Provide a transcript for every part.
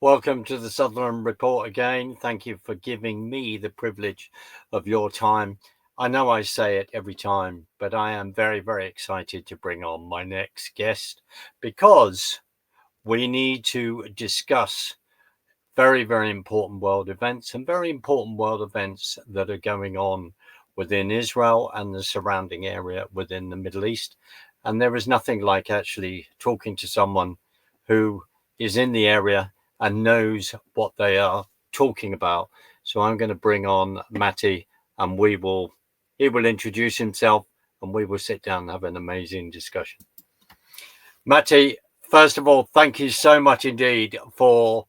Welcome to the Sutherland Report again. Thank you for giving me the privilege of your time. I know I say it every time, but I am very, very excited to bring on my next guest because we need to discuss very, very important world events and very important world events that are going on within Israel and the surrounding area within the Middle East. And there is nothing like actually talking to someone who is in the area and knows what they are talking about. So I'm going to bring on Matty, and he will introduce himself, and we will sit down and have an amazing discussion. Matty, first of all, thank you so much indeed for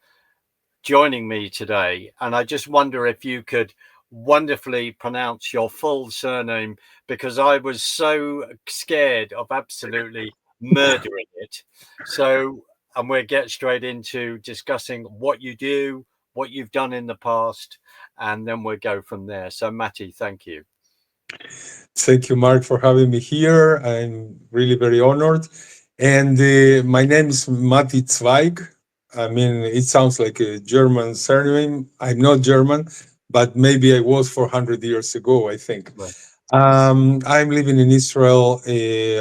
joining me today. And I just wonder if you could wonderfully pronounce your full surname, because I was so scared of absolutely murdering it. So, and we'll get straight into discussing what you do, what you've done in the past, and then we'll go from there. So, Matty, thank you. Thank you, Mark, for having me here. I'm really very honored. And my name is Matty Zwaig. I mean, it sounds like a German surname. I'm not German, but maybe I was 400 years ago, I think. Right. I'm living in Israel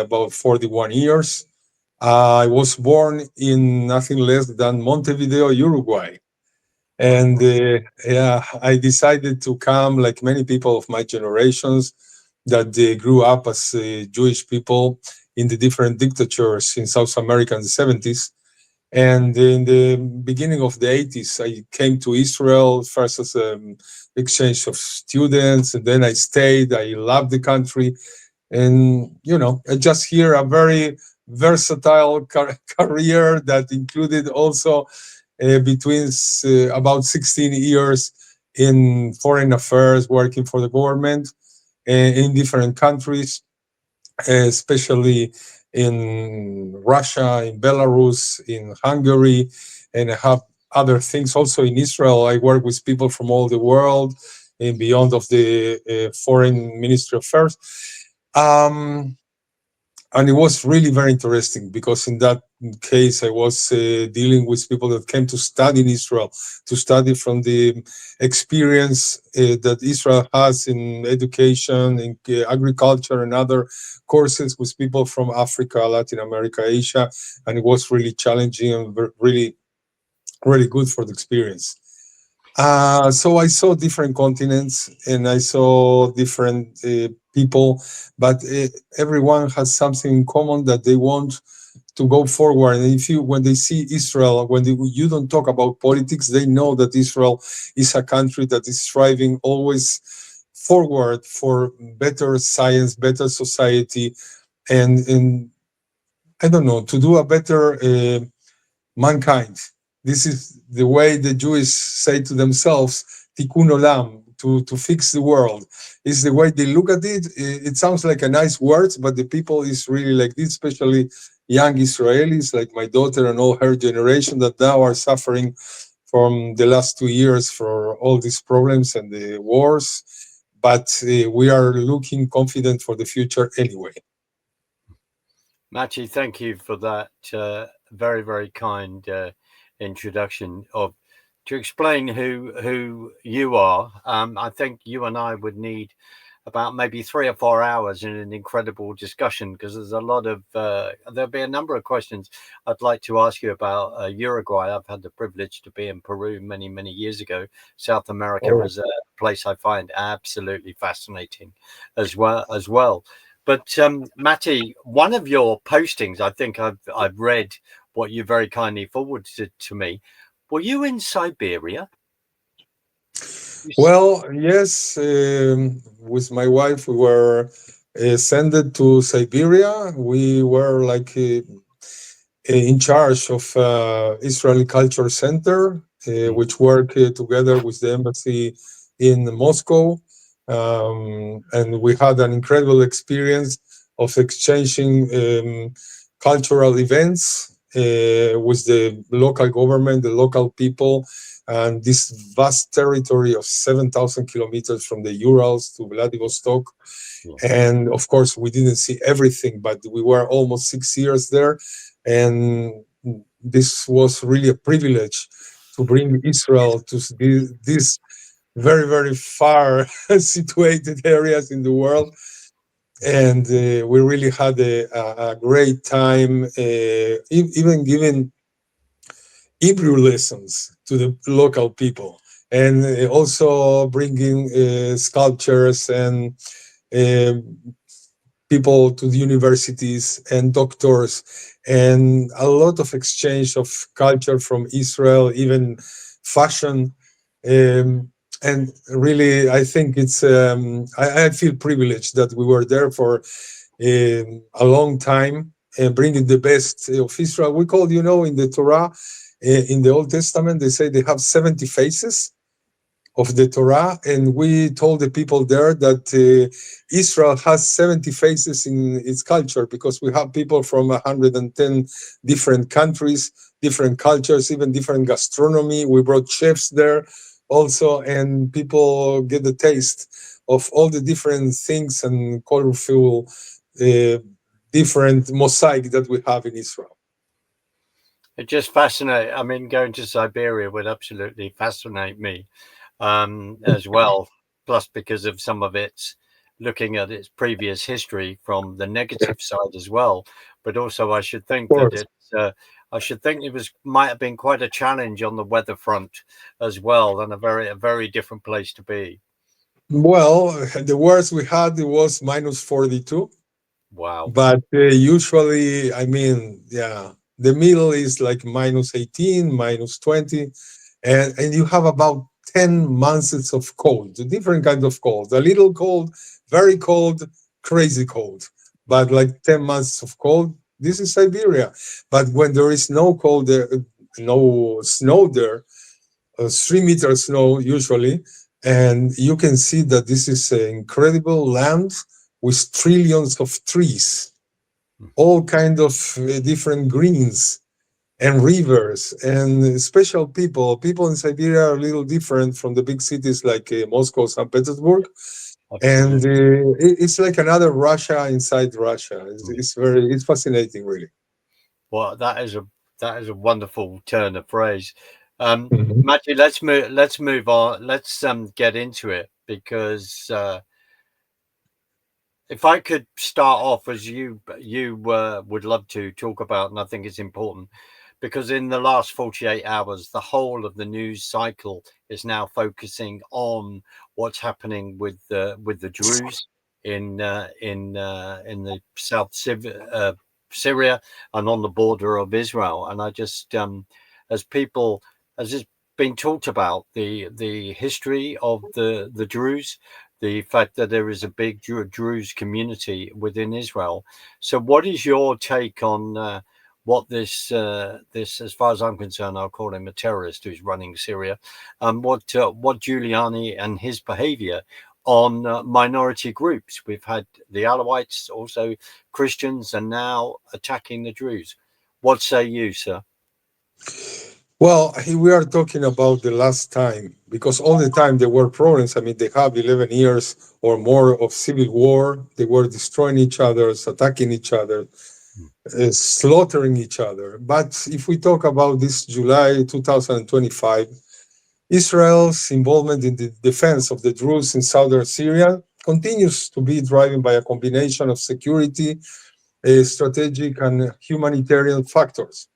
about 41 years. I was born in nothing less than Montevideo, Uruguay. And yeah, I decided to come, like many people of my generations, that they grew up as Jewish people in the different dictatures in South America in the 70s. And in the beginning of the 80s, I came to Israel first as an exchange of students, and then I stayed. I loved the country. And, I just here a very versatile career that included also between about 16 years in foreign affairs, working for the government in different countries, especially in Russia, in Belarus, in Hungary, and I have other things also in Israel. I work with people from all the world and beyond of the foreign ministry affairs. Um, and it was really very interesting because in that case I was dealing with people that came to study in Israel, to study from the experience that Israel has in education, in agriculture, and other courses with people from Africa, Latin America, Asia, and it was really challenging and really really good for the experience. So I saw different continents and I saw different people, but everyone has something in common that they want to go forward. And when they see Israel, you don't talk about politics, they know that Israel is a country that is striving always forward for better science, better society, and I don't know, to do a better mankind. This is the way the Jews say to themselves, tikkun olam, to fix the world. Is the way they look at it. It sounds like a nice word, but the people is really like this, especially young Israelis like my daughter and all her generation that now are suffering from the last 2 years for all these problems and the wars. But we are looking confident for the future anyway. Matty, thank you for that very, very kind introduction of to explain who you are. I think you and I would need about maybe 3 or 4 hours in an incredible discussion because there's a lot of there'll be a number of questions I'd like to ask you about Uruguay. I've had the privilege to be in Peru many years ago. South America Oh. is a place I find absolutely fascinating as well. But Matty, one of your postings, I think I've read what you very kindly forwarded to me. Were you in Siberia? Well, yes, with my wife, we were sent to Siberia. We were like in charge of Israeli Culture Center, which work together with the embassy in Moscow. And we had an incredible experience of exchanging cultural events with the local government, the local people, and this vast territory of 7,000 kilometers from the Urals to Vladivostok. Yeah. And of course, we didn't see everything, but we were almost 6 years there. And this was really a privilege to to bring Israel to these very, very far situated areas in the world. And we really had a great time, even giving Hebrew lessons to the local people, and also bringing sculptures and uh, people to the universities and doctors, and a lot of exchange of culture from Israel, even fashion. Um, and really, I think I feel privileged that we were there for a long time and bringing the best of Israel. We call, in the Torah, in the Old Testament, they say they have 70 faces of the Torah, and we told the people there that Israel has 70 faces in its culture, because we have people from 110 different countries, different cultures, even different gastronomy. We brought chefs there also, and people get the taste of all the different things and colorful, uh, different mosaic that we have in Israel. It just fascinates. I mean, going to Siberia would absolutely fascinate me as well. Plus, because of some of its looking at its previous history from the negative side as well. But also, I should Of think that course. I should think it was might have been quite a challenge on the weather front as well, and a very different place to be. Well, the worst we had it was minus 42. Wow. But usually, I mean, yeah, the middle is like minus 18, minus 20, and you have about 10 months of cold, different kinds of cold, a little cold, very cold, crazy cold, but like 10 months of cold. This is Siberia. But when there is no cold there, no snow there, 3 meters snow usually, and you can see that this is an incredible land with trillions of trees, all kind of different greens and rivers and special people. People in Siberia are a little different from the big cities like Moscow, St. Petersburg, and Absolutely. it's like another Russia inside Russia. It's fascinating, really. Well, that is a wonderful turn of phrase. Mhm. Matthew, let's move on. Let's get into it because if I could start off as you would love to talk about, and I think it's important because in the last 48 hours, the whole of the news cycle is now focusing on what's happening with the Druze in the Syria and on the border of Israel. And I just as people as it's been talked about the history of the Druze, the fact that there is a big Druze community within Israel. So, what is your take on what this, as far as I'm concerned, I'll call him a terrorist who's running Syria, and what Giuliani and his behaviour on minority groups? We've had the Alawites, also Christians, and now attacking the Druze. What say you, sir? Well, we are talking about the last time, because all the time there were problems. I mean, they have 11 years or more of civil war. They were destroying each other, attacking each other, slaughtering each other. But if we talk about this July 2025, Israel's involvement in the defense of the Druze in southern Syria continues to be driven by a combination of security, strategic, and humanitarian factors.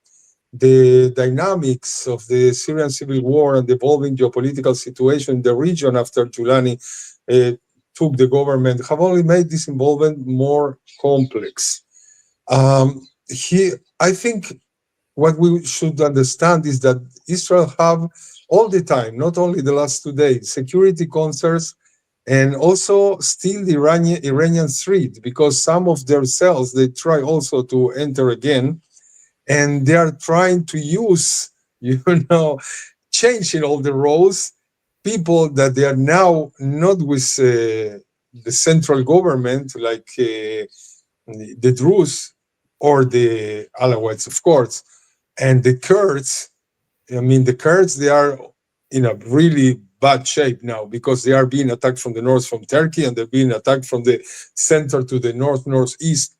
The dynamics of the Syrian civil war and the evolving geopolitical situation in the region after Giuliani took the government have only made this involvement more complex. I think what we should understand is that Israel have all the time, not only the last 2 days, security concerns, and also still the Iranian threat, because some of their cells they try also to enter again, and they are trying to use, you know, changing all the roles, people that they are now not with the central government, like the Druze or the Alawites, of course, and the Kurds. I mean, the Kurds, they are in a really bad shape now, because they are being attacked from the north from Turkey, and they're being attacked from the center to the northeast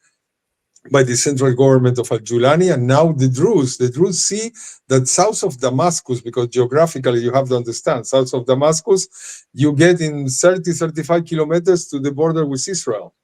by the central government of Al-Julani, and now the Druze. The Druze see that south of Damascus, because geographically you have to understand, south of Damascus, you get in 30, 35 kilometers to the border with Israel.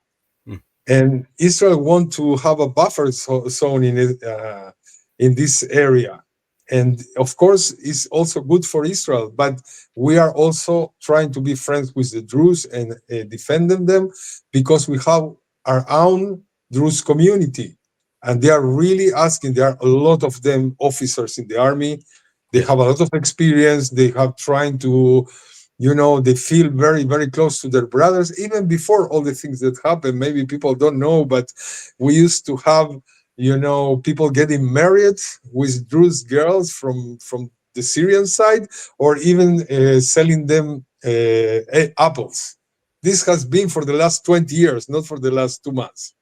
Mm. And Israel want to have a buffer zone in this area. And of course, it's also good for Israel, but we are also trying to be friends with the Druze and defending them, because we have our own Druze community. And they are really asking, there are a lot of them officers in the army. They Yes. have a lot of experience. They have trying to, they feel very, very close to their brothers, even before all the things that happen. Maybe people don't know, but we used to have, people getting married with Druze girls from the Syrian side, or even selling them apples. This has been for the last 20 years, not for the last 2 months.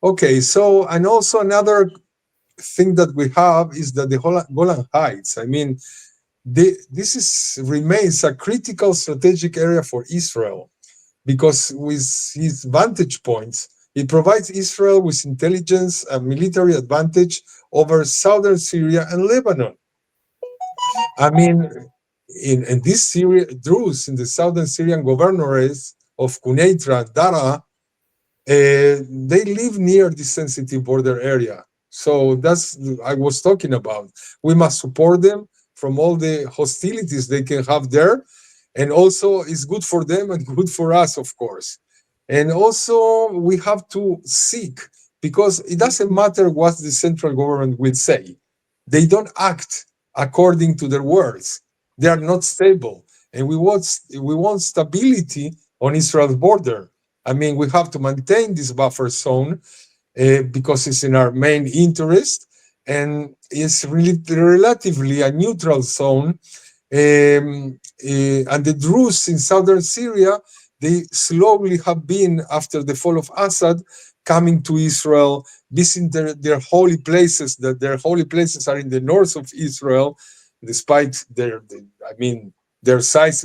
Okay, so, and also another thing that we have is that the Golan Heights, I mean, remains a critical strategic area for Israel, because with his vantage points, it provides Israel with intelligence and military advantage over southern Syria and Lebanon. I mean, in this Syria, Druze in the southern Syrian governorates of Quneitra and Dara, they live near this sensitive border area. So that's I was talking about. We must support them from all the hostilities they can have there. And also it's good for them and good for us, of course. And also we have to seek, because it doesn't matter what the central government will say. They don't act according to their words. They are not stable. And we want stability on Israel's border. I mean, we have to maintain this buffer zone because it's in our main interest, and it's really relatively a neutral zone. And the Druze in southern Syria, they slowly have been, after the fall of Assad, coming to Israel, visiting their holy places. That their holy places are in the north of Israel, despite their size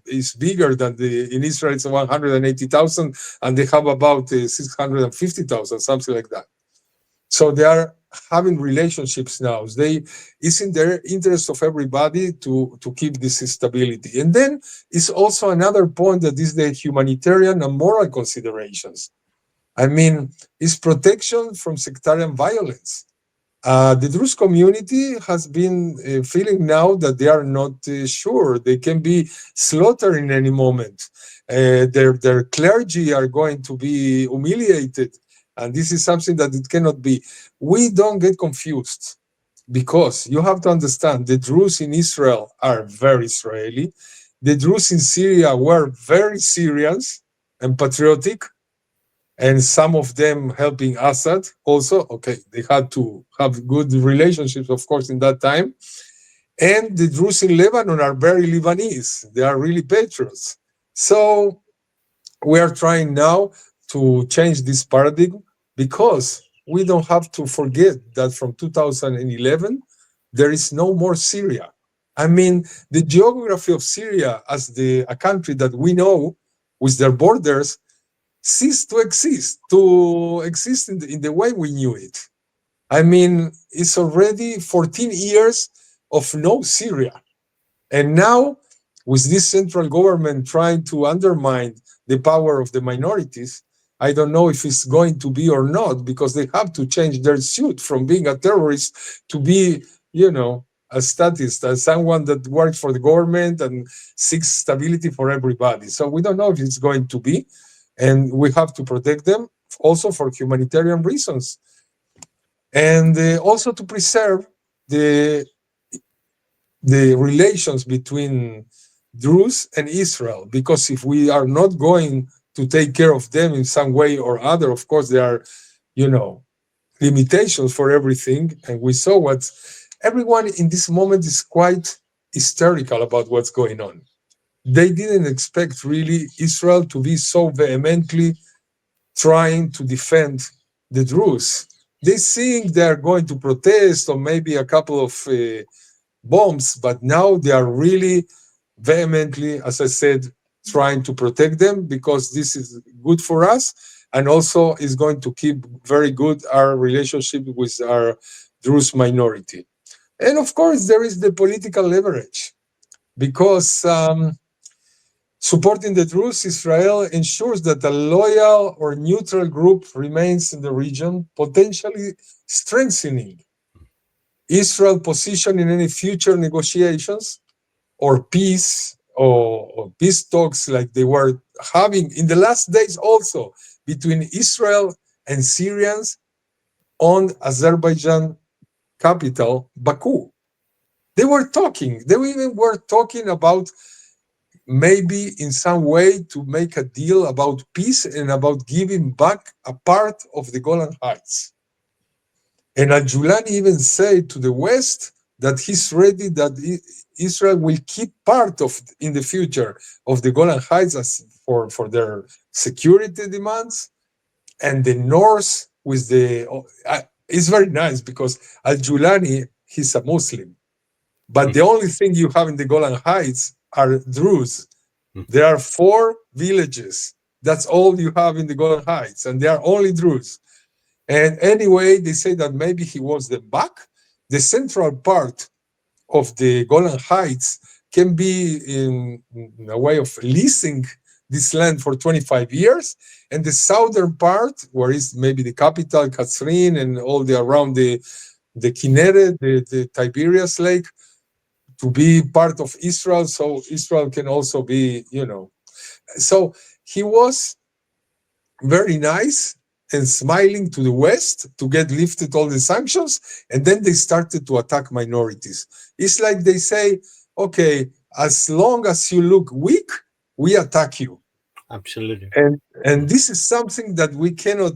is bigger than in Israel. It's 180,000, and they have about 650,000, something like that. So they are having relationships now. It's in their interest of everybody to keep this stability. And then it's also another point, that is the humanitarian and moral considerations. I mean, it's protection from sectarian violence. The Druze community has been feeling now that they are not sure. They can be slaughtered in any moment. Their clergy are going to be humiliated. And this is something that it cannot be. We don't get confused, because you have to understand, the Druze in Israel are very Israeli. The Druze in Syria were very Syrians and patriotic, and some of them helping Assad also. Okay, they had to have good relationships, of course, in that time. And the Druze in Lebanon are very Lebanese. They are really patriots. So we are trying now to change this paradigm, because we don't have to forget that from 2011, there is no more Syria. I mean, the geography of Syria as a country that we know, with their borders, ceased to exist in the way we knew it. I mean, it's already 14 years of no Syria. And now, with this central government trying to undermine the power of the minorities, I don't know if it's going to be or not, because they have to change their suit from being a terrorist to be, a statist, as someone that works for the government and seeks stability for everybody. So we don't know if it's going to be, and we have to protect them also for humanitarian reasons, and also to preserve the relations between Druze and Israel, because if we are not going to take care of them in some way or other, of course there are, limitations for everything. And we saw what everyone in this moment is quite hysterical about what's going on. They didn't expect really Israel to be so vehemently trying to defend the Druze. They think they are going to protest, or maybe a couple of bombs, but now they are really vehemently, as I said, trying to protect them, because this is good for us. and also is going to keep very good our relationship with our Druze minority. And of course, there is the political leverage because supporting the Druze, Israel ensures that a loyal or neutral group remains in the region, potentially strengthening Israel's position in any future negotiations or or peace talks like they were having in the last days also between Israel and Syrians on Azerbaijan capital, Baku. They even were talking about maybe in some way to make a deal about peace and about giving back a part of the Golan Heights. And Al-Julani even said to the West that he's ready that Israel will keep part of in the future of the Golan Heights for their security demands, and the North with the it's very nice because Al-Julani he's a Muslim, but the only thing you have in the Golan Heights are Druze. There are 4 villages. That's all you have in the Golan Heights, and they are only Druze. And anyway, they say that maybe he wants them back. The central part of the Golan Heights can be in a way of leasing this land for 25 years. And the southern part, where is maybe the capital, Katsrin, and all the around the Kinneret, the Tiberias Lake, to be part of Israel. So Israel can also be, So he was very nice and smiling to the West to get lifted all the sanctions, and then they started to attack minorities. It's like they say, okay, as long as you look weak, we attack you. Absolutely. And this is something that we cannot,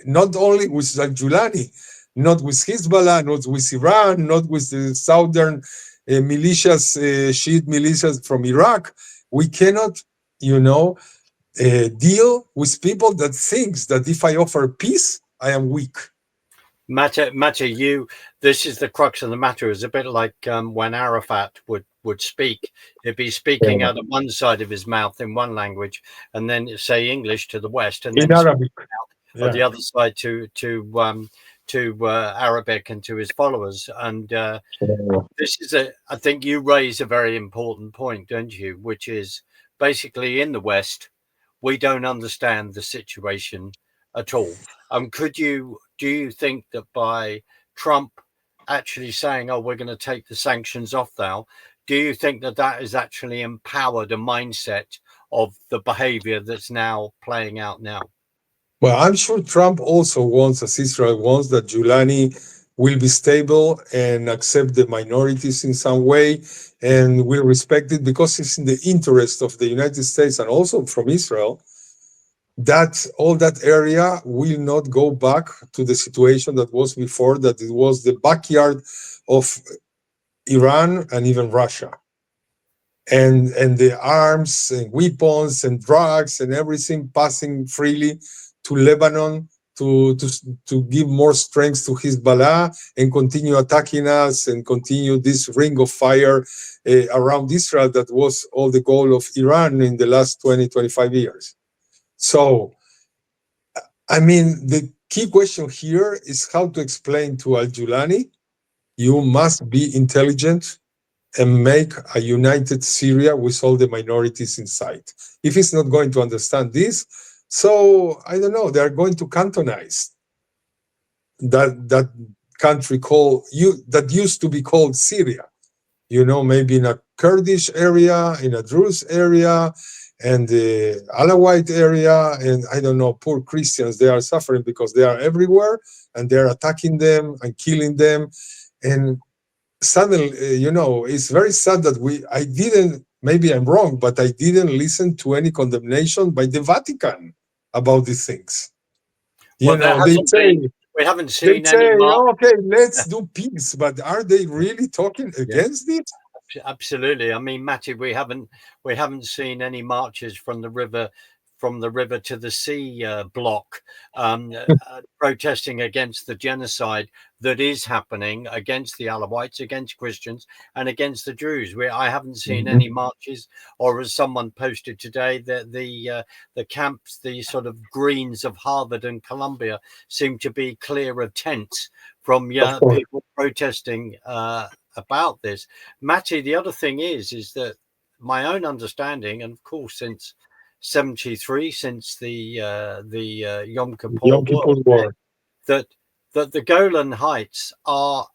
not only with Al-Julani, not with Hezbollah, not with Iran, not with the southern militias, Shiite militias from Iraq. We cannot, deal with people that thinks that if I offer peace, I am weak. Matty, this is the crux of the matter. It's a bit like when Arafat would speak. He'd be speaking out of one side of his mouth in one language, and then say English to the West, and in then Arabic, on the other side to Arabic and to his followers. And this is I think you raise a very important point, don't you? Which is basically in the West, we don't understand the situation at all. Do you think that by Trump actually saying, "Oh, we're going to take the sanctions off now," do you think that has actually empowered a mindset of the behavior that's now playing out now? Well, I'm sure Trump also wants, as Israel wants, that Giuliani will be stable and accept the minorities in some way and will respect it because it's in the interest of the United States and also from Israel that all that area will not go back to the situation that was before, that it was the backyard of Iran and even Russia. And the arms and weapons and drugs and everything passing freely to Lebanon to give more strength to Hezbollah and continue attacking us and continue this ring of fire around Israel that was all the goal of Iran in the last 20, 25 years. So, I mean, the key question here is how to explain to Al-Julani, you must be intelligent and make a united Syria with all the minorities inside. If he's not going to understand this, so I don't know, they're going to cantonize that country that used to be called Syria. Maybe in a Kurdish area, in a Druze area, and the Alawite area, and I don't know, poor Christians, they are suffering because they are everywhere, and they're attacking them and killing them. And suddenly, it's very sad that maybe I'm wrong, but I didn't listen to any condemnation by the Vatican about these things. Well, we haven't seen any. Okay, let's do peace, but are they really talking against it? Absolutely. I mean, Matty, we haven't seen any marches from the river from the river to the sea block, protesting against the genocide that is happening against the Alawites, against Christians, and against the Druze. I haven't seen any marches, or as someone posted today, that the camps, the sort of greens of Harvard and Columbia, seem to be clear of tents from Of course. people protesting about this. Matty, the other thing is that my own understanding, and of course since 73, since the Yom Kippur Yom Kippur War, War. that the Golan Heights are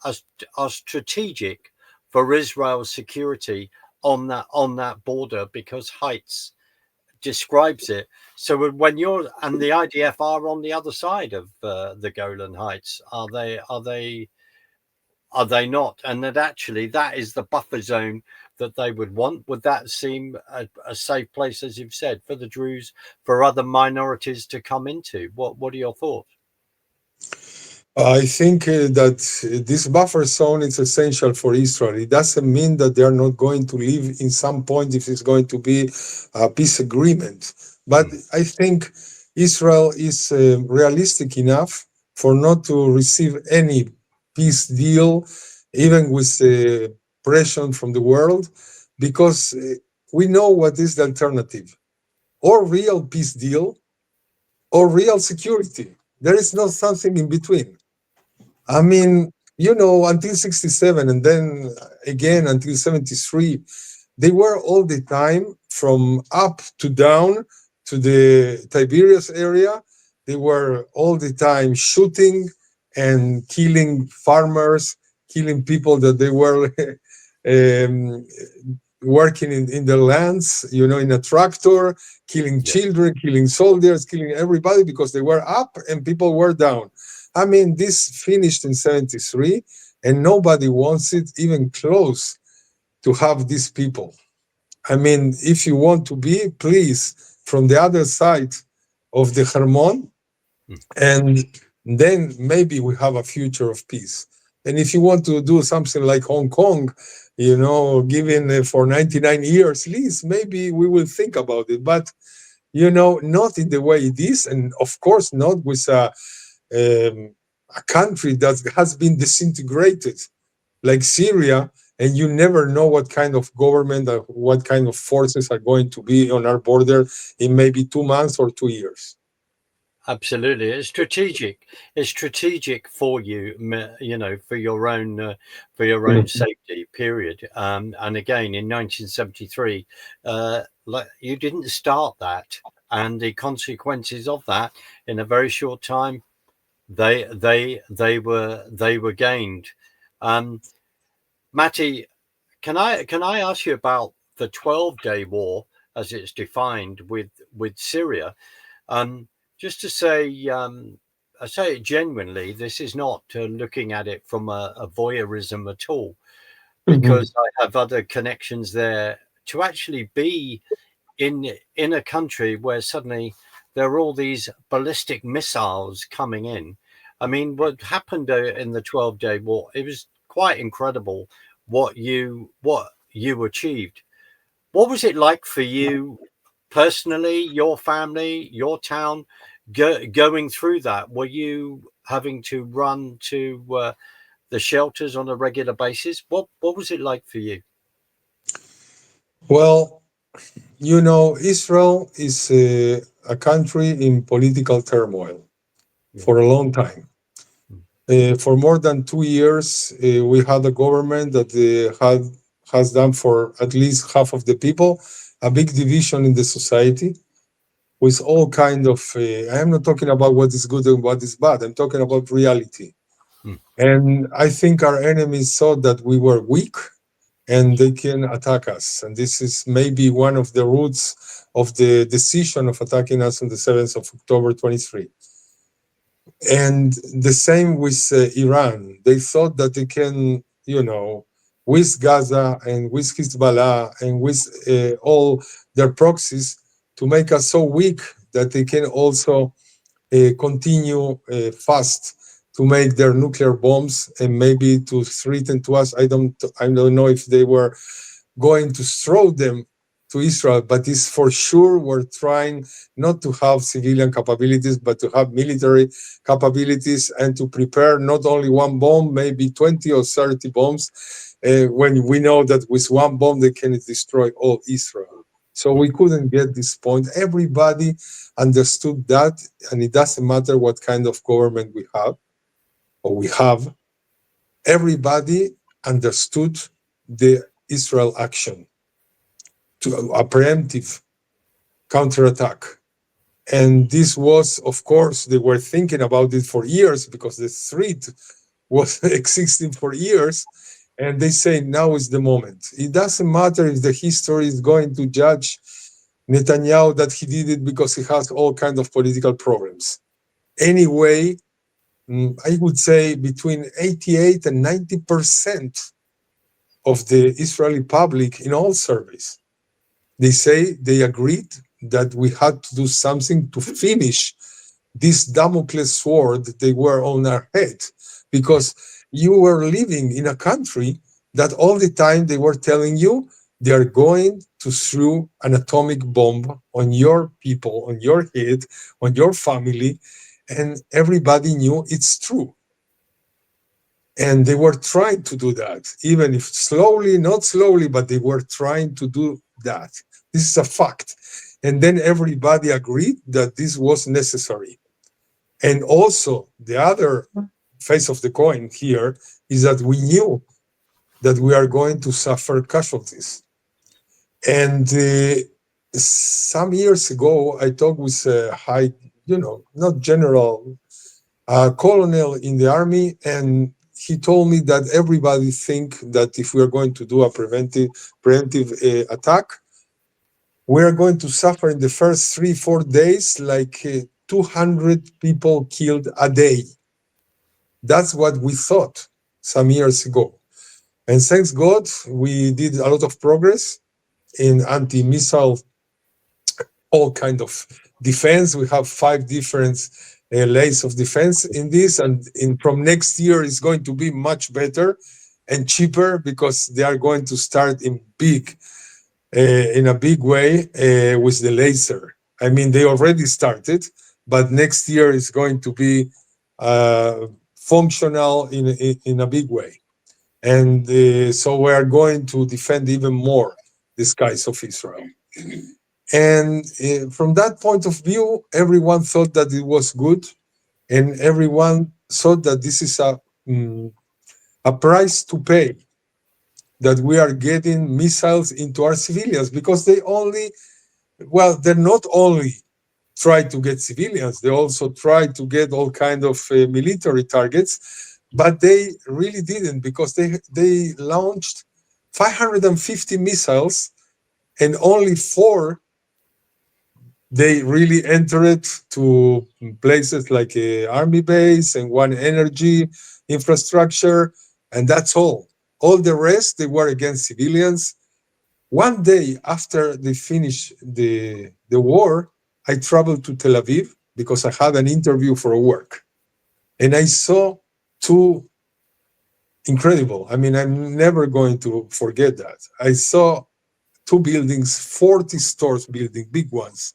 strategic for Israel's security on that border, because Heights describes it. So when you're, and the IDF are on the other side of the Golan Heights, are they not? And that actually that is the buffer zone that they would want. Would that seem a safe place, as you've said, for the Druze, for other minorities to come into? What are your thoughts? I think that this buffer zone is essential for Israel. It doesn't mean that they are not going to leave in some point if it's going to be a peace agreement. But I think Israel is realistic enough for not to receive any peace deal, even with pressure from the world, because we know what is the alternative: or real peace deal or real security. There is no something in between. I mean, until 67 and then again until 73, they were all the time from up to down to the Tiberias area. They were all the time shooting and killing farmers, killing people that they were um, working in the lands, in a tractor, killing Yeah, children, killing soldiers, killing everybody because they were up and people were down. I mean, this finished in 73, and nobody wants it even close to have these people. I mean, if you want to be, please, from the other side of the Hermon, and then maybe we have a future of peace. And if you want to do something like Hong Kong, given for 99 years lease, maybe we will think about it. But, not in the way it is. And of course, not with a country that has been disintegrated like Syria, and you never know what kind of government or what kind of forces are going to be on our border in maybe 2 months or 2 years. absolutely. It's strategic. It's strategic for you, for your own safety. Period. And again, in 1973, you didn't start that, and the consequences of that in a very short time, they were gained. Um, Matty, can I ask you about the 12-day war as it's defined with Syria? Um, just to say, I say it genuinely. This is not looking at it from a voyeurism at all, Mhm. because I have other connections there. To actually be in a country where suddenly there are all these ballistic missiles coming in. I mean, what happened in the 12-day war? It was quite incredible what you achieved. What was it like for you personally, your family, your town, going through that? Were you having to run to the shelters on a regular basis? What was it like for you? Well, Israel is a country in political turmoil Yeah. for a long time. For more than 2 years, we had a government that has done for at least half of the people a big division in the society with all kind of. I am not talking about what is good and what is bad. I'm talking about reality. Mm. And I think our enemies saw that we were weak and they can attack us. And this is maybe one of the roots of the decision of attacking us on the 7th of October 23. And the same with Iran. They thought that they can, with Gaza and with Hezbollah and with all their proxies to make us so weak that they can also continue fast to make their nuclear bombs and maybe to threaten to us. I don't know if they were going to throw them to Israel, but it's for sure we're trying not to have civilian capabilities, but to have military capabilities and to prepare not only one bomb, maybe 20 or 30 bombs, when we know that with one bomb they can destroy all Israel. So we couldn't get this point. Everybody understood that, and it doesn't matter what kind of government we have or we have. Everybody understood the Israel action to a preemptive counterattack. And this was, of course, they were thinking about it for years because the threat was existing for years. And they say now is the moment. It doesn't matter if the history is going to judge Netanyahu that he did it because he has all kinds of political problems. Anyway, I would say between 88 and 90% of the Israeli public in all surveys, they say they agreed that we had to do something to finish this Damocles sword they were on our head, because you were living in a country that all the time they were telling you they are going to throw an atomic bomb on your people, on your head, on your family, and everybody knew it's true. And they were trying to do that, even if slowly, not slowly, but they were trying to do that. This is a fact. And then everybody agreed that this was necessary. And also, the other face of the coin here is that we knew that we are going to suffer casualties. And some years ago, I talked with a high, not general, colonel in the army, and he told me that everybody think that if we are going to do a preemptive attack, we are going to suffer in the first 3-4 days like 200 people killed a day. That's what we thought some years ago. And thanks God, we did a lot of progress in anti-missile, all kind of defense. We have 5 different layers of defense in this, and from next year it's going to be much better and cheaper because they are going to start in a big way with the laser. I mean, they already started, but next year is going to be functional in a big way. And so we are going to defend even more the skies of Israel. And from that point of view, everyone thought that it was good, and everyone thought that this is a price to pay, that we are getting missiles into our civilians, because they're not only try to get civilians, they also try to get all kind of military targets, but they really didn't, because they launched 550 missiles, and only 4 they really entered to places like a army base and 1 energy infrastructure, and that's all. All the rest, they were against civilians. One day after they finished the war, I traveled to Tel Aviv because I had an interview for work. And I saw 2 incredible, I mean, I'm never going to forget that. I saw 2 buildings, 40 stores building, big ones,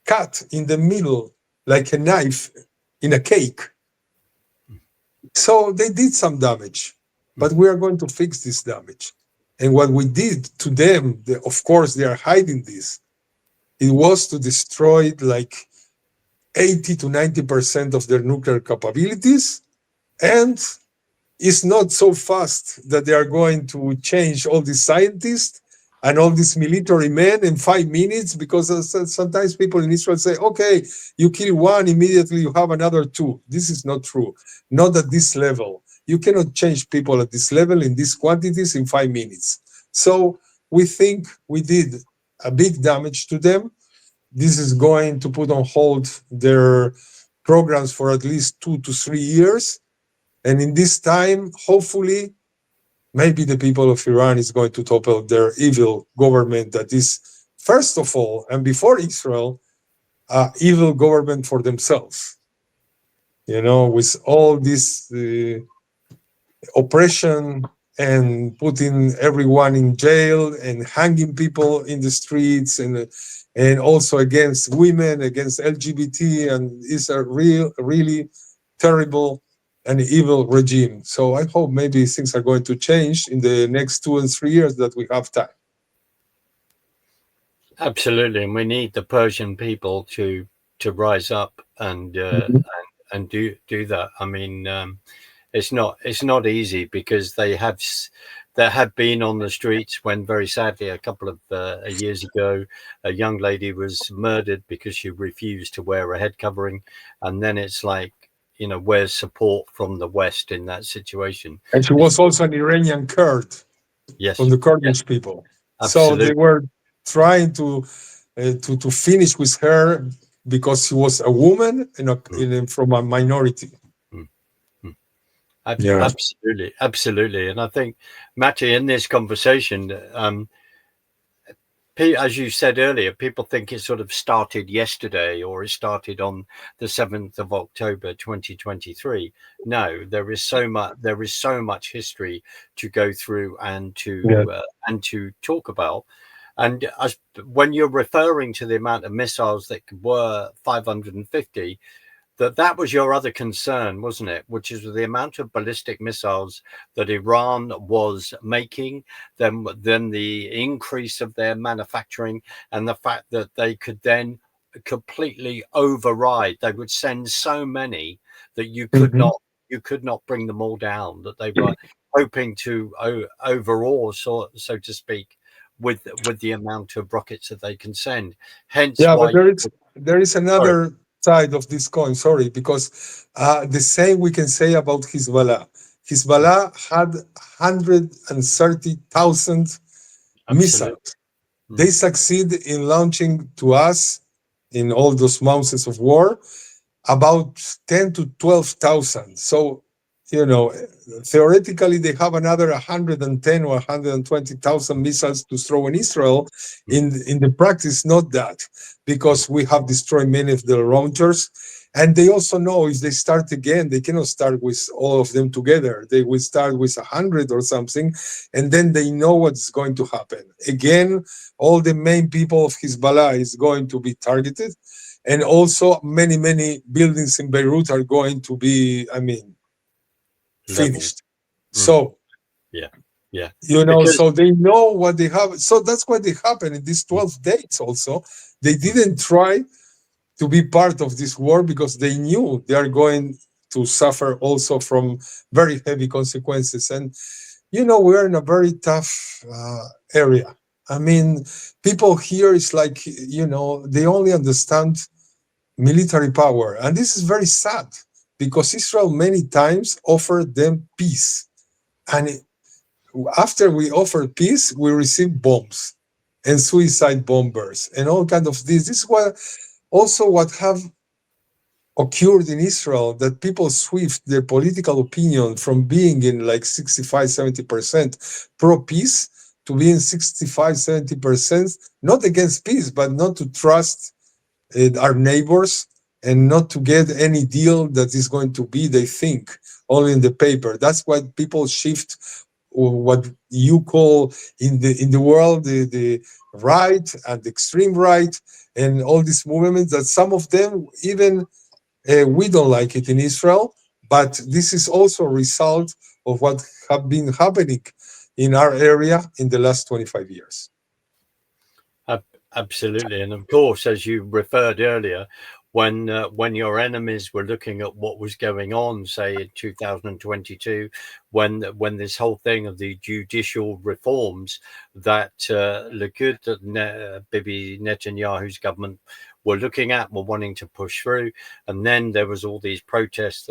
cut in the middle like a knife in a cake. So they did some damage, but we are going to fix this damage. And what we did to them, of course, they are hiding this. It was to destroy like 80 to 90% of their nuclear capabilities. And it's not so fast that they are going to change all these scientists and all these military men in 5 minutes, because sometimes people in Israel say, okay, you kill 1, immediately you have another 2. This is not true. Not at this level. You cannot change people at this level in these quantities in 5 minutes. So we think we did a big damage to them. This is going to put on hold their programs for at least 2 to 3 years. And in this time, hopefully, maybe the people of Iran is going to topple their evil government that is, first of all, and before Israel, evil government for themselves. With all this oppression and putting everyone in jail and hanging people in the streets, and also against women, against LGBT, and it's a really terrible and evil regime. So I hope maybe things are going to change in the next 2 and 3 years that we have time. Absolutely, and we need the Persian people to rise up Mhm. and do that. I mean, it's not easy because they have been on the streets when, very sadly, a couple of years ago, a young lady was murdered because she refused to wear a head covering, and then it's like, where's support from the West in that situation? And she It's was also an Iranian Kurd from yes, the yes, Kurdish people. So they absolutely. were trying to finish with her because she was a woman and Mm, from a minority. mm, mm. Yeah. Absolutely, absolutely. And I think, Matty, in this conversation, as you said earlier, people think it sort of started yesterday or it started on the 7th of October 2023. No, there is so much history to go through Yeah. and to talk about. And when you're referring to the amount of missiles that were 550, that was your other concern, wasn't it? Which is the amount of ballistic missiles that Iran was making, then the increase of their manufacturing, and the fact that they could then completely override. They would send so many that Mhm. you could not bring them all down. That they were hoping to overawe, so to speak, with the amount of rockets that they can send. Hence Yeah, but why. there is Sorry, another side of this coin. Sorry, because the same we can say about Hezbollah. Hezbollah had 130,000 absolutely. missiles. They Mm, succeed in launching to us in all those months of war about 10 to 12,000. So, you know, theoretically, they have another 110 or 120,000 missiles to throw in Israel. mm, In the practice, not that, because we have destroyed many of the launchers. And they also know if they start again, they cannot start with all of them together. They will start with 100 or something, and then they know what's going to happen. Again, all the main people of Hezbollah is going to be targeted, and also many buildings in Beirut are going to be, I mean, level. finished. Mm, So, yeah, yeah. so Because they know what they have. So that's what they happen in these mm, 12 days also. They mm, didn't try to be part of this war because they knew they are going to suffer also from very heavy consequences. And we're in a very tough area. I mean, people here is like, they only understand military power. And this is very sad because Israel many times offered them peace. And after we offered peace, we received bombs and suicide bombers and all kind of this. This is what have occurred in Israel, that people shift their political opinion from being in like 65, 70% pro peace to being 65, 70% not against peace, but not to trust our neighbors and not to get any deal that is going to be, they think, only in the paper. That's why people shift what you call in the world the right and the extreme right, and all these movements that some of them even we don't like it in Israel, but this is also a result of what have been happening in our area in the last 25 years. absolutely, and of course, as you referred earlier, when your enemies were looking at what was going on, say in 2022, when this whole thing of the judicial reforms that Likud, Bibi Netanyahu's government were looking at, were wanting to push through, and then there was all these protests,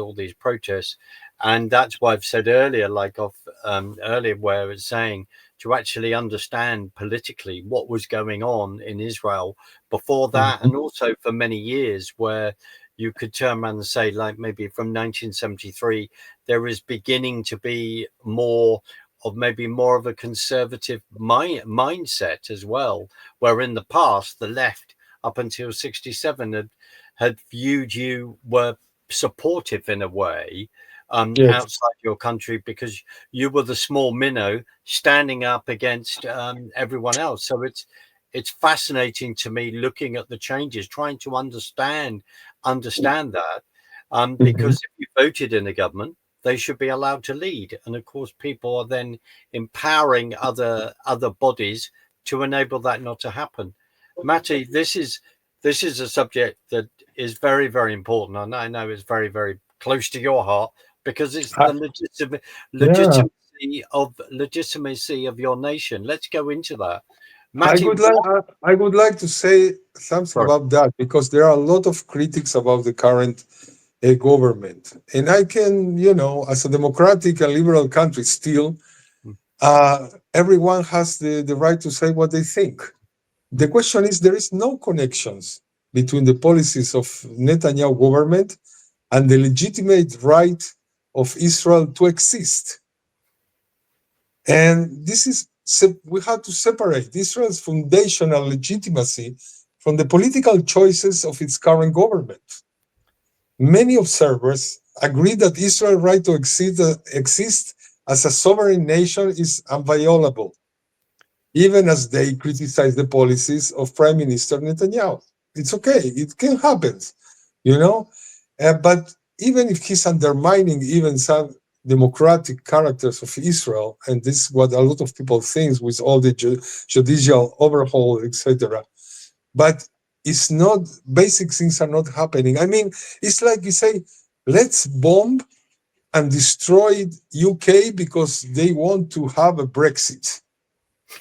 and that's why I've said earlier, like off earlier, where I was saying, to actually understand politically what was going on in Israel before that, Mhm. and also for many years, where you could turn around and say, like maybe from 1973, there is beginning to be more of a conservative mindset as well, where in the past the left up until 67 had viewed you were supportive in a way Yes. outside your country because you were the small minnow standing up against everyone else. So it's fascinating to me looking at the changes, trying to understand that Mhm. because if you voted in a government, they should be allowed to lead, and of course, people are then empowering other bodies to enable that not to happen. Matty, this is a subject that is very, very important. And I know it's very, very close to your heart because it's I, the yeah. legitimacy of your nation. Let's go into that. I Matty, would like what? I would like to say something Sorry. about that because there are a lot of critics about the current government, and I can, as a democratic and liberal country, still everyone has the right to say what they think. The question is, there is no connections between the policies of Netanyahu government and the legitimate right of Israel to exist. And this is, we have to separate Israel's foundational legitimacy from the political choices of its current government. Many observers agree that Israel's right to exist as a sovereign nation is inviolable, even as they criticize the policies of Prime Minister Netanyahu. It's okay, it can happen, you know? But even if he's undermining even some democratic characters of Israel, and this is what a lot of people think with all the judicial overhaul, etc. But it's not, basic things are not happening. I mean, it's like you say, let's bomb and destroy UK because they want to have a Brexit.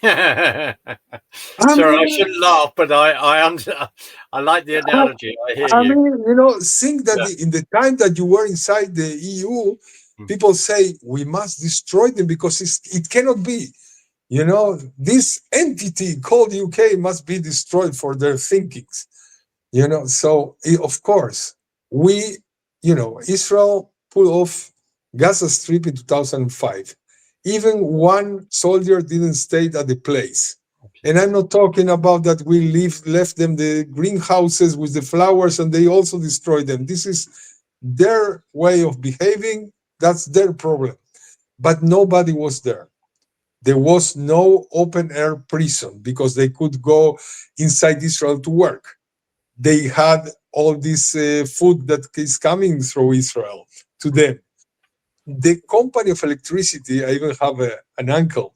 Sorry, I I mean, shouldn't laugh, but I like the I, analogy. I hear I you. mean, think that Yeah. in the time that you were inside the EU, Mm. people say we must destroy them because it cannot be. This entity called UK must be destroyed for their thinkings. So of course, we, Israel pulled off Gaza Strip in 2005. Even one soldier didn't stay at the place. And I'm Absolutely. not talking about that we left them the greenhouses with the flowers and they also destroyed them. This is their way of behaving. That's their problem. But nobody was there. There was no open air prison because they could go inside Israel to work. They had all this food that is coming through Israel to them. The company of electricity, I even have an uncle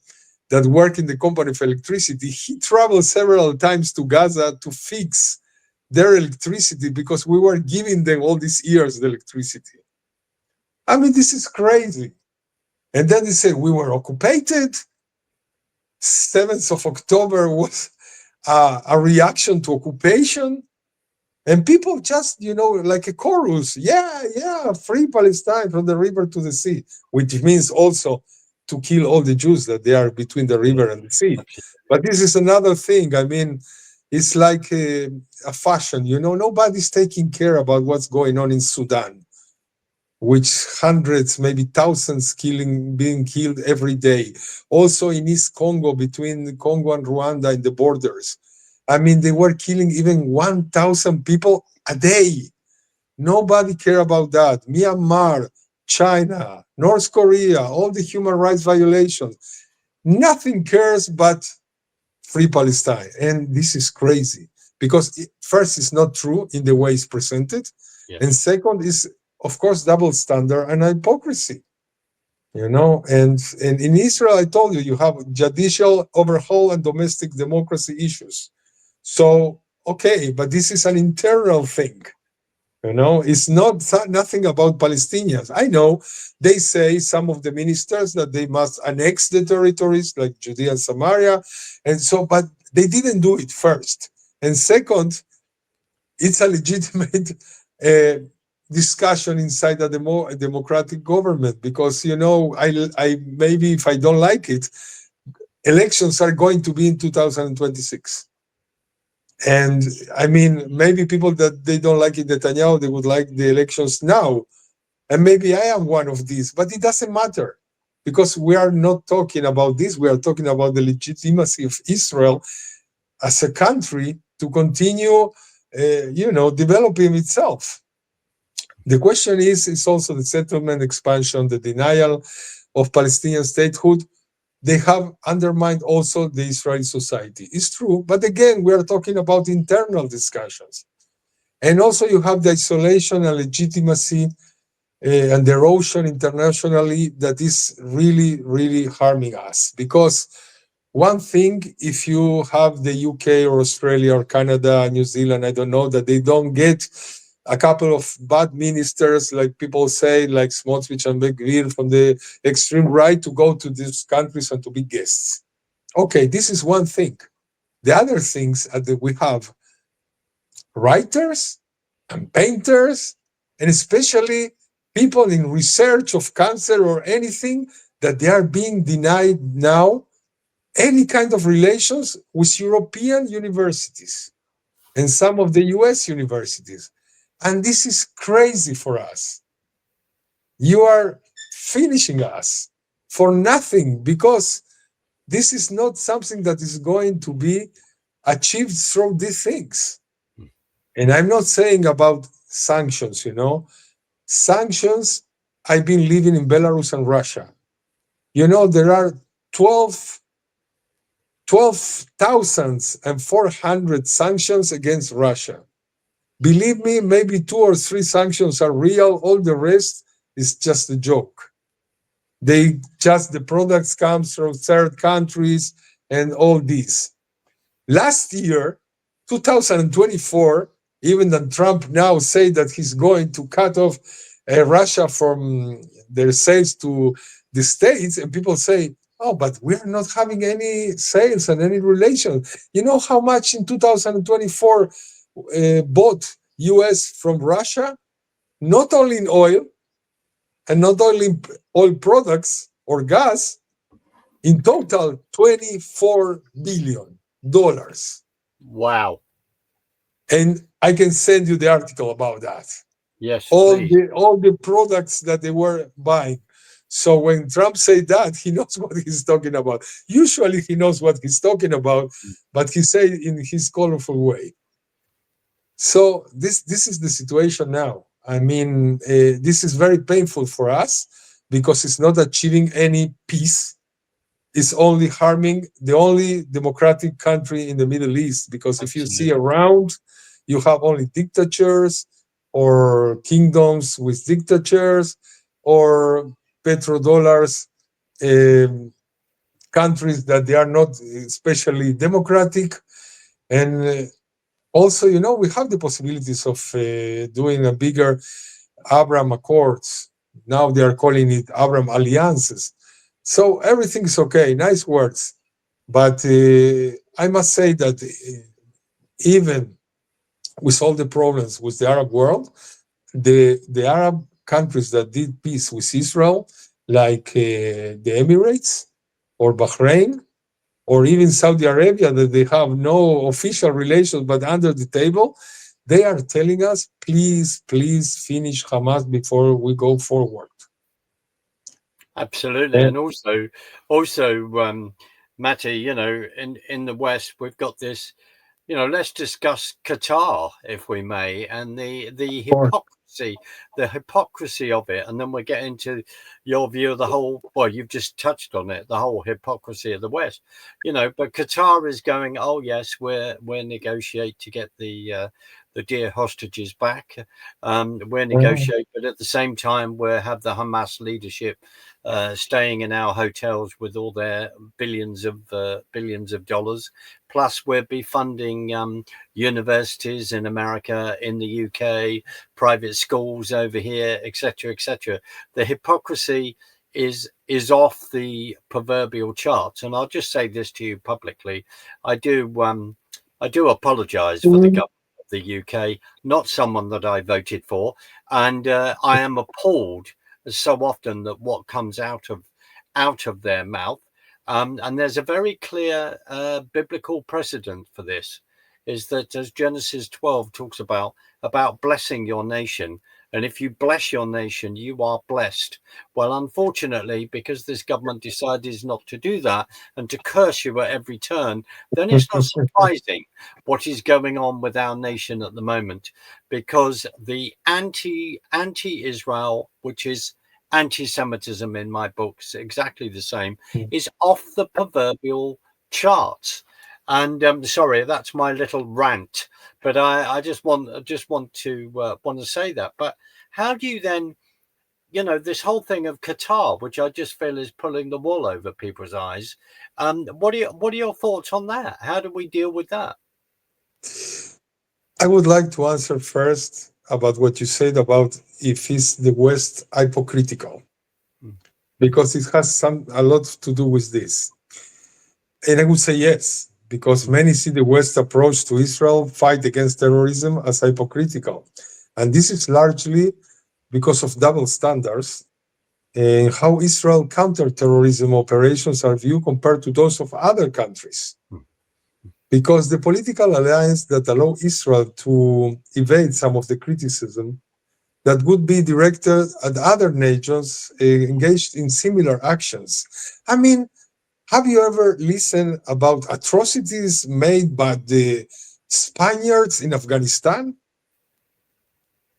that worked in the company of electricity. He traveled several times to Gaza to fix their electricity because we were giving them all these years the electricity. I mean, this is crazy. And then they say we were occupied. 7th of October was a reaction to occupation. And people just, like a chorus, yeah, yeah, free Palestine from the river to the sea, which means also to kill all the Jews that they are between the Yeah, river and the sea. absolutely. But this is another thing. I mean, it's like a fashion, nobody's taking care about what's going on in Sudan, which hundreds, maybe thousands being killed every day. Also in East Congo, between Congo and Rwanda in the borders. I mean, they were killing even 1,000 people a day. Nobody care about that. Myanmar, China, North Korea, all the human rights violations. Nothing cares but free Palestine. And this is crazy because first, it's not true in the way it's presented. Yes. And second is, of course, double standard and hypocrisy. And in Israel, I told you, you have judicial overhaul and domestic democracy issues. So, okay, but this is an internal thing. It's nothing about Palestinians. I know they say, some of the ministers, that they must annex the territories like Judea and Samaria. And so, but they didn't do it first. And second, it's a legitimate uh, discussion inside a democratic government because, I maybe if I don't like it, elections are going to be in 2026. And I mean, maybe people that they don't like it, Netanyahu, they would like the elections now. And maybe I am one of these, but it doesn't matter because we are not talking about this. We are talking about the legitimacy of Israel as a country to continue, developing itself. The question is also the settlement expansion, the denial of Palestinian statehood. They have undermined also the Israeli society. It's true, but again, we are talking about internal discussions. And also you have the isolation and legitimacy and erosion internationally that is really, really harming us. Because one thing, if you have the UK or Australia or Canada, New Zealand, I don't know, that they don't get a couple of bad ministers, like people say, like Smotrich and Begvir from the extreme right, to go to these countries and to be guests. Okay, this is one thing. The other things that we have writers and painters, and especially people in research of cancer or anything, that they are being denied now any kind of relations with European universities and some of the US universities. And this is crazy for us. You are finishing us for nothing, because this is not something that is going to be achieved through these things. And I'm not saying about sanctions, Sanctions, I've been living in Belarus and Russia. There are 12,400 sanctions against Russia. Believe me, maybe 2 or 3 sanctions are real. All the rest is just a joke. The products comes from third countries and all this. Last year, 2024, even though Trump now say that he's going to cut off Russia from their sales to the States, and people say, oh, but we're not having any sales and any relations. You know how much in 2024 bought US from Russia? Not only in oil, and not only in oil products or gas, in total, $24 billion. Wow. And I can send you the article about that. Yes, all please. the products that they were buying. So when Trump said that, he knows what he's talking about. Usually he knows what he's talking about, but he said in his colorful way. So this is the situation now. I mean, this is very painful for us because it's not achieving any peace. It's only harming the only democratic country in the Middle East, because if you see around, you have only dictatures or kingdoms with dictatures or petrodollars, countries that they are not especially democratic. And also, we have the possibilities of doing a bigger Abraham Accords. Now they are calling it Abraham Alliances. So everything is okay, nice words. But I must say that even with all the problems with the Arab world, the Arab countries that did peace with Israel, like the Emirates or Bahrain, or even Saudi Arabia, that they have no official relations but under the table, they are telling us, please finish Hamas before we go forward. Absolutely. And also, Matty, in the West, we've got this, let's discuss Qatar, if we may, and the hypocrisy of it. And then we'll get into your view of the whole, well, you've just touched on it, the whole hypocrisy of the West, but Qatar is going, oh yes, we're negotiate to get the dear hostages back. We're negotiate, but at the same time, we have the Hamas leadership staying in our hotels with all their billions of dollars. Plus, we'll be funding universities in America, in the UK, private schools over here, etc., etc. The hypocrisy is off the proverbial charts. And I'll just say this to you publicly: I do apologise for the government of the UK, not someone that I voted for, and I am appalled so often that what comes out of their mouth. And there's a very clear biblical precedent for this, is that as Genesis 12 talks about blessing your nation And if you bless your nation, you are blessed. Well, unfortunately, because this government decided not to do that and to curse you at every turn, then it's not surprising what is going on with our nation at the moment, because the anti-Israel, which is anti-Semitism in my books, exactly the same, is off the proverbial charts. And sorry, that's my little rant, but I just want to say that. But how do you then, this whole thing of Qatar, which I just feel is pulling the wool over people's eyes? What are your thoughts on that? How do we deal with that? I would like to answer first about what you said about if is the West hypocritical, Mm. because it has a lot to do with this. And I would say yes, because Mm. many see the West approach to Israel fight against terrorism as hypocritical. And this is largely because of double standards and how Israel counterterrorism operations are viewed compared to those of other countries. Mm. Because the political alliance that allow Israel to evade some of the criticism that would be directed at other nations engaged in similar actions. I mean, have you ever listened about atrocities made by the Spaniards in Afghanistan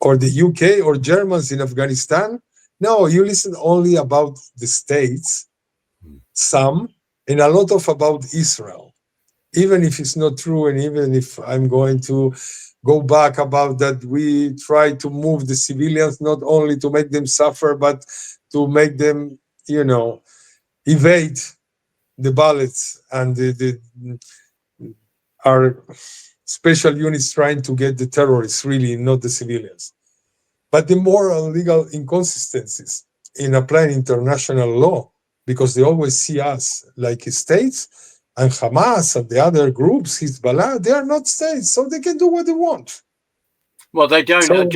or the UK or Germans in Afghanistan? No, you listen only about the States, Mm. some, and a lot of about Israel. Even if it's not true, and even if I'm going to go back about that, we try to move the civilians not only to make them suffer, but to make them, evade the bullets and our special units trying to get the terrorists, really, not the civilians. But the moral and legal inconsistencies in applying international law, because they always see us like states, and Hamas and the other groups, Hezbollah, they are not states, so they can do what they want. Well, they don't. So,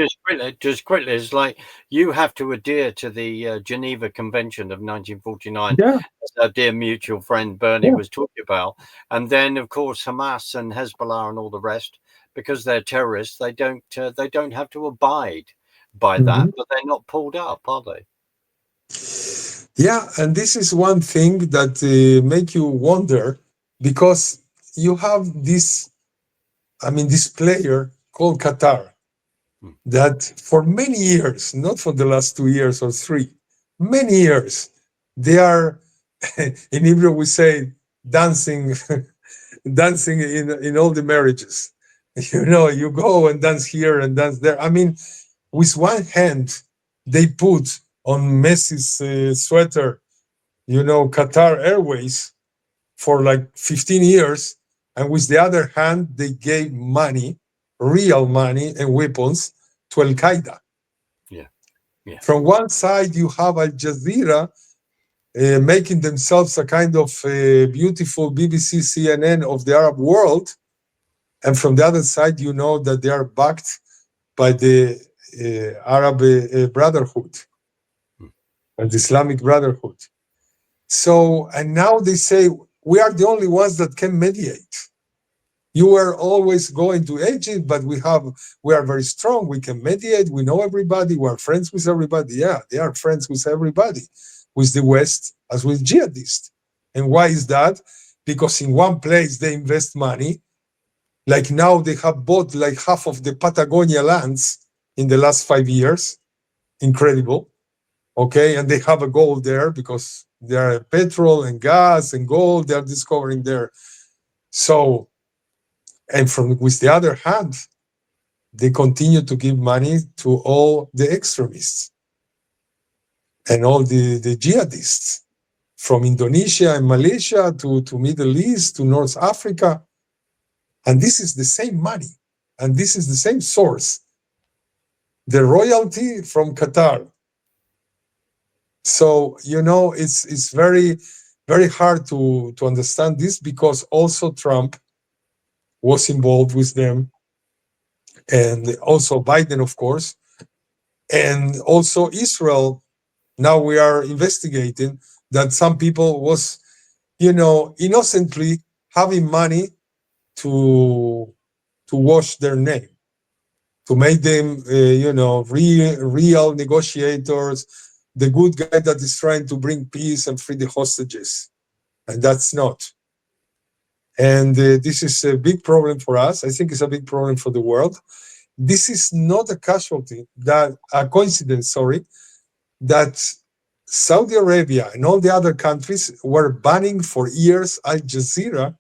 Just quickly, it's like you have to adhere to the Geneva Convention of 1949, yeah, as our dear mutual friend Bernie yeah. was talking about. And then, of course, Hamas and Hezbollah and all the rest, because they're terrorists, they don't have to abide by that. Mhm. But they're not pulled up, are they? Yeah, and this is one thing that make you wonder, because you have this player called Qatar, Hmm. that for many years, not for the last 2 years or three, many years, they are, in Hebrew we say, dancing, dancing in all the marriages. You go and dance here and dance there. I mean, with one hand, they put on Messi's sweater, Qatar Airways for like 15 years. And with the other hand, they gave money, real money and weapons to Al Qaeda. Yeah, yeah, From one side, you have Al Jazeera making themselves a kind of beautiful BBC, CNN of the Arab world. And from the other side, you know that they are backed by the Arab Brotherhood Hmm. and the Islamic Brotherhood. So, and now they say, we are the only ones that can mediate. You were always going to Egypt, but we are very strong. We can mediate. We know everybody. We are friends with everybody. Yeah, they are friends with everybody, with the West as with jihadists. And why is that? Because in one place they invest money. Like now they have bought like half of the Patagonia lands in the last 5 years. Incredible. Okay, and they have a gold there because there are petrol and gas and gold they are discovering there. So, and from with the other hand, they continue to give money to all the extremists and all the jihadists from Indonesia and Malaysia to Middle East to North Africa. And this is the same money, and this is the same source, the royalty from Qatar. So it's very, very hard to understand this, because also Trump was involved with them, and also Biden, of course, and also Israel. Now we are investigating that some people was, innocently having money to wash their name, to make them, real negotiators, the good guy that is trying to bring peace and free the hostages. And that's not. And this is a big problem for us. I think it's a big problem for the world. This is not a casualty, that a coincidence, sorry, that Saudi Arabia and all the other countries were banning for years Al Jazeera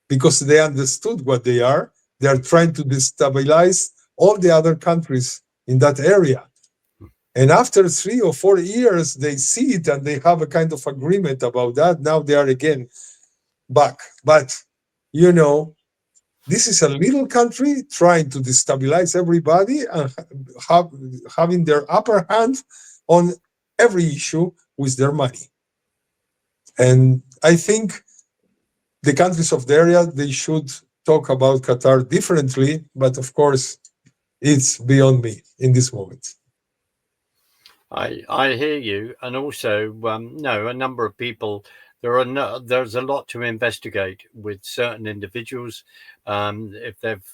because they understood what they are. They are trying to destabilize all the other countries in that area. And after 3 or 4 years, they see it and they have a kind of agreement about that. Now they are again back. But, you know, this is a little country trying to destabilize everybody and having their upper hand on every issue with their money. And I think the countries of the area, they should talk about Qatar differently, but of course, it's beyond me in this moment. I hear you, and also no, a number of people. There's a lot to investigate with certain individuals. If they've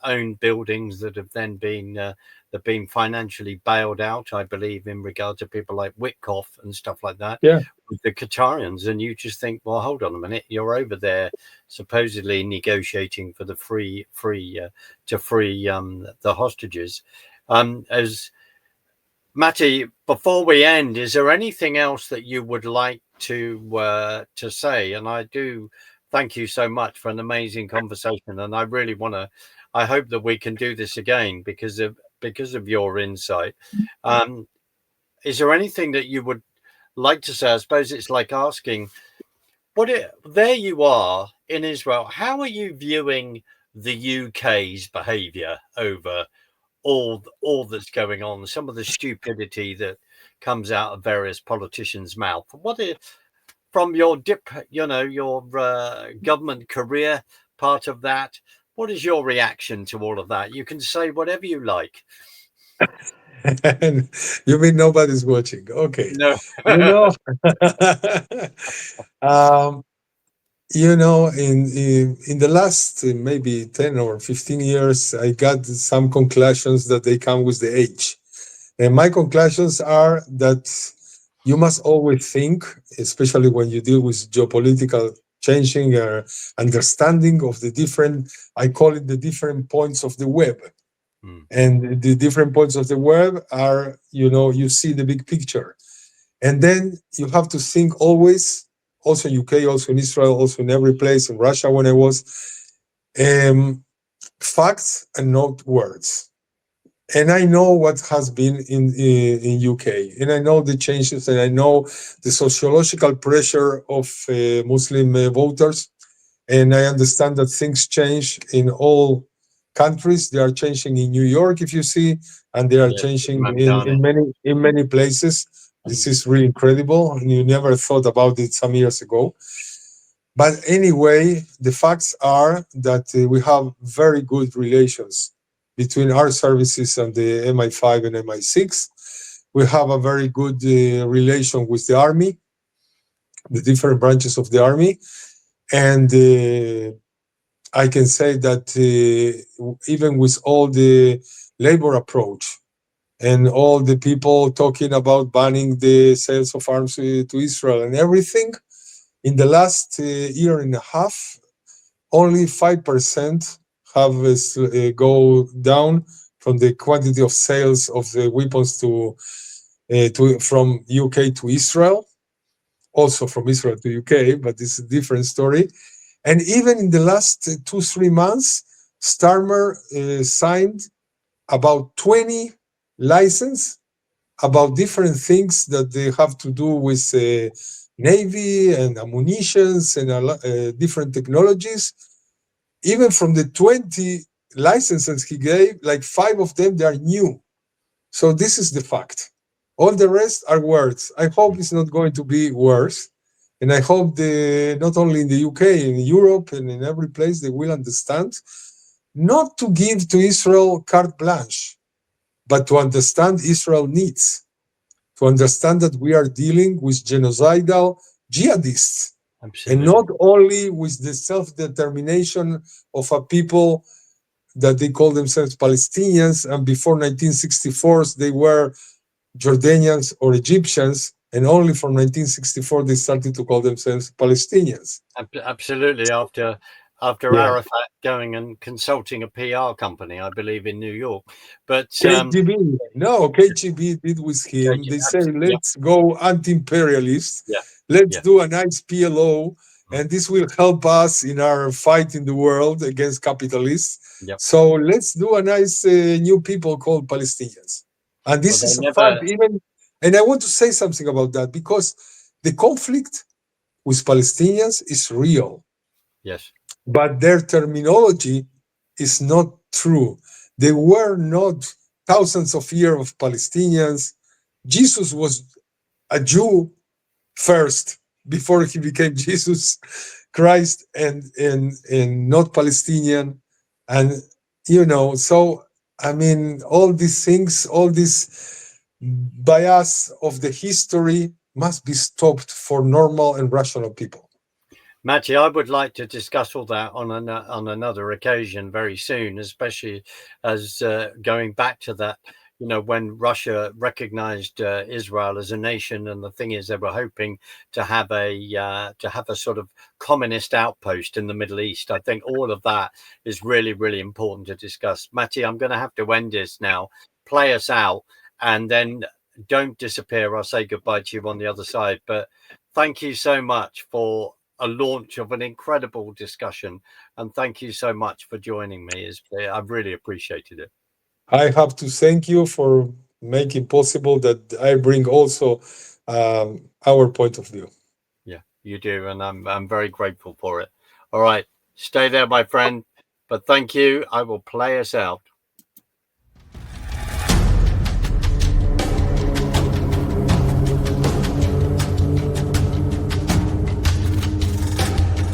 owned buildings that have then been financially bailed out, I believe, in regard to people like Witkoff and stuff like that, Yeah. with the Qatarians, and you just think, well, hold on a minute, you're over there supposedly negotiating for the to free the hostages. As Matty, before we end, is there anything else that you would like to say? And I do thank you so much for an amazing conversation, and I really want to. I hope that we can do this again because of your insight. Um, is there anything that you would like to say? I suppose it's like asking, there you are in Israel. How are you viewing the UK's behaviour over all that's going on, some of the stupidity that comes out of various politicians' mouth? From your your government career part of that, what is your reaction to all of that? You can say whatever you like. You mean nobody's watching? Okay. No. You know, um, in the last maybe 10 or 15 years, I got some conclusions that they come with the age. And my conclusions are that you must always think, especially when you deal with geopolitical changing or understanding of the different, I call it the different points of the web. And the different points of the web are, you see the big picture. And then you have to think always, also in UK, also in Israel, also in every place, in Russia when I was, facts and not words. And I know what has been in UK, and I know the changes, and I know the sociological pressure of Muslim voters, and I understand that things change in all countries. They are changing in New York, if you see, and they are Yes, changing Mamdani. in many places. This is really incredible, and you never thought about it some years ago. But anyway, the facts are that we have very good relations between our services and the MI5 and MI6. We have a very good relation with the army, the different branches of the army. And I can say that even with all the labor approach and all the people talking about banning the sales of arms to Israel and everything, in the last year and a half, only 5% have go down from the quantity of sales of the weapons from UK to Israel, also from Israel to UK, but this is a different story. And even in the last 2-3 months, Starmer signed about 20 licenses about different things that they have to do with Navy and ammunitions and different technologies. Even from the 20 licenses he gave, like 5 of them, they are new. So this is the fact. All the rest are words. I hope it's not going to be worse. And I hope not only in the UK, in Europe and in every place, they will understand not to give to Israel carte blanche, but to understand Israel needs, to understand that we are dealing with genocidal jihadists. Absolutely. And not only with the self-determination of a people that they call themselves Palestinians, and before 1964 they were Jordanians or Egyptians, and only from 1964 they started to call themselves Palestinians. Absolutely. After Yeah. Arafat going and consulting a PR company, I believe in New York, but KGB, no, KGB did with him. They say, yeah, let's go anti-imperialist, yeah, let's yeah, do a nice PLO, mm, and this will help us in our fight in the world against capitalists. yeah. So let's do a nice new people called Palestinians. And Well, this they is a fact, never. even, and I want to say something about that because the conflict with Palestinians is real, Yes, but their terminology is not true. They were not thousands of years of Palestinians. Jesus was a Jew first before he became Jesus Christ, and not Palestinian. And so I mean, all these things, all this bias of the history must be stopped for normal and rational people. Matty, I would like to discuss all that on another occasion very soon, especially as going back to that. When Russia recognized Israel as a nation, and the thing is, they were hoping to have a sort of communist outpost in the Middle East. I think all of that is really, really important to discuss. Matty, I'm going to have to end this now. Play us out, and then don't disappear. I'll say goodbye to you on the other side. But thank you so much for a launch of an incredible discussion, and thank you so much for joining me. I've really appreciated it. I have to thank you for making possible that I bring also our point of view. Yeah, you do, and I'm very grateful for it. All right, stay there, my friend. But thank you. I will play us out.